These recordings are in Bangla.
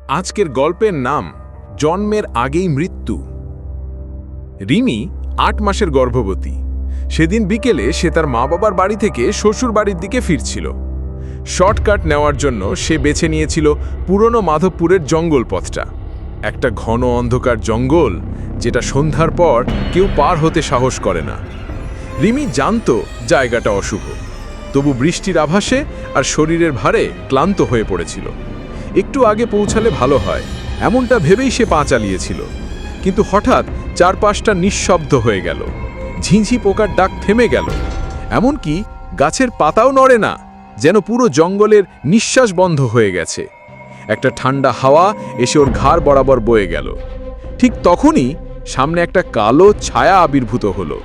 আজকের গল্পের নাম জন্মের আগেই মৃত্যু। রিমি ৮ মাসের গর্ভবতী। সেদিন বিকেলে সে তার মা বাবার বাড়ি থেকে শ্বশুর বাড়ির দিকে ফিরছিল। শর্টকাট নেওয়ার জন্য সে বেছে নিয়েছিল পুরনো মাধবপুরের জঙ্গল পথটা, একটা ঘন অন্ধকার জঙ্গল যেটা সন্ধ্যার পর কেউ পার হতে সাহস করে না। রিমি জানত জায়গাটা অশুভ, তবু বৃষ্টির আভাসে আর শরীরের ভারে ক্লান্ত হয়ে পড়েছিল। একটু আগে পৌঁছালে ভালো হয়, এমনটা ভেবেই সে পা চালিয়েছিল। কিন্তু হঠাৎ চারপাশটা নিঃশব্দ হয়ে গেল। ঝিঁঝি পোকার ডাক থেমে গেল, এমনকি গাছের পাতাও নড়ে না, যেন পুরো জঙ্গলের নিঃশ্বাস বন্ধ হয়ে গেছে। একটা ঠান্ডা হাওয়া এসে ওর ঘাড় বরাবর বয়ে গেল। ঠিক তখনই সামনে একটা কালো ছায়া আবির্ভূত হলো।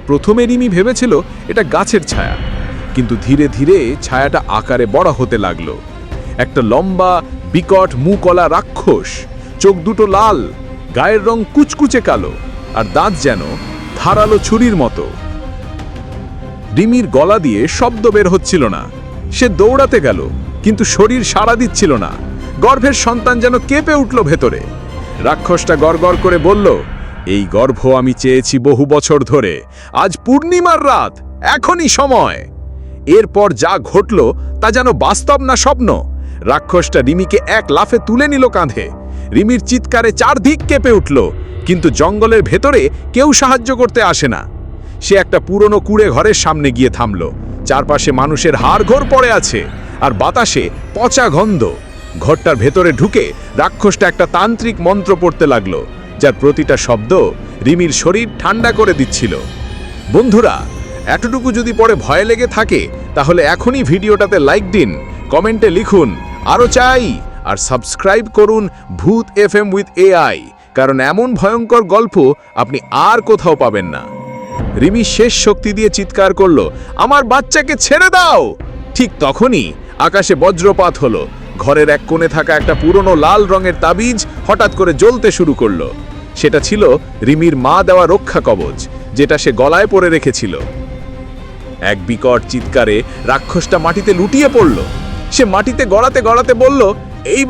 প্রথমে রিমি ভেবেছিল এটা গাছের ছায়া, কিন্তু ধীরে ধীরে ছায়াটা আকারে বড় হতে লাগলো। একটা লম্বা বিকট মুখওয়ালা রাক্ষস, চোখ দুটো লাল, গায়ের রং কুচকুচে কালো, আর দাঁত যেন ধারালো ছুরির মতো। রিমির গলা দিয়ে শব্দ বের হচ্ছিল না। সে দৌড়াতে গেল, কিন্তু শরীর সাড়া দিচ্ছিল না। গর্ভের সন্তান যেন কেঁপে উঠল ভেতরে। রাক্ষসটা গড়গড় করে বলল, এই গর্ভ আমি চেয়েছি বহু বছর ধরে। আজ পূর্ণিমার রাত, এখনই সময়। এরপর যা ঘটল তা যেন বাস্তব না স্বপ্ন। রাক্ষসটা রিমিকে এক লাফে তুলে নিল কাঁধে। রিমির চিৎকারে চারদিক কেঁপে উঠল, কিন্তু জঙ্গলের ভেতরে কেউ সাহায্য করতে আসে না। সে একটা পুরনো কুঁড়ে ঘরের সামনে গিয়ে থামল। চারপাশে মানুষের হাড়গোড় পড়ে আছে, আর বাতাসে পচা গন্ধ। ঘরটার ভেতরে ঢুকে রাক্ষসটা একটা তান্ত্রিক মন্ত্র পড়তে লাগলো, যার প্রতিটা শব্দ রিমির শরীর ঠান্ডা করে দিচ্ছিল। বন্ধুরা, এতটুকু যদি পরে ভয় লেগে থাকে তাহলে এখনই ভিডিওটাতে লাইক দিন, কমেন্টে লিখুন আরও চাই, আর সাবস্ক্রাইব করুন ভূত এফএম উইথ এআই, কারণ এমন ভয়ঙ্কর গল্প আপনি আর কোথাও পাবেন না। রিমি শেষ শক্তি দিয়ে চিৎকার করলো, আমার বাচ্চাকে ছেড়ে দাও। ঠিক তখনই আকাশে বজ্রপাত হলো। ঘরের এক কোণে থাকা একটা পুরনো লাল রঙের তাবিজ হঠাৎ করে জ্বলতে শুরু করলো। সেটা ছিল রিমির মা দেওয়া রক্ষা কবচ, যেটা সে গলায় পরে রেখেছিল। এক বিকট চিৎকারে রাক্ষসটা মাটিতে লুটিয়ে পড়ল। সে মাটিতে গড়াতে গড়াতে বলল, এই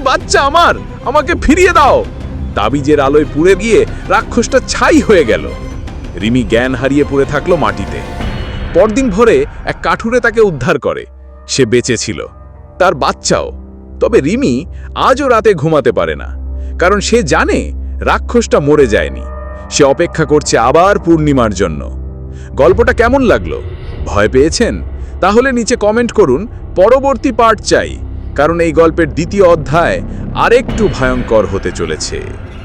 বাচ্চা আমার, আমাকে ফিরিয়ে দাও। তাবিজের আলোয় পুড়ে গিয়ে রাক্ষসটা ছাই হয়ে গেল। রিমি জ্ঞান হারিয়ে পড়ে থাকলো মাটিতে। পরদিন ভোরে এক কাঠুরে তাকে উদ্ধার করে। সে বেঁচে ছিল, তার বাচ্চাও। তবে রিমি আজও রাতে ঘুমাতে পারে না, কারণ সে জানে রাক্ষসটা মরে যায়নি। সে অপেক্ষা করছে আবার পূর্ণিমার জন্য। গল্পটা কেমন লাগলো? ভয় পেয়েছেন? তাহলে নিচে কমেন্ট করুন পরবর্তী পার্ট চাই, কারণ এই গল্পের দ্বিতীয় অধ্যায় আরেকটু ভয়ঙ্কর হতে চলেছে।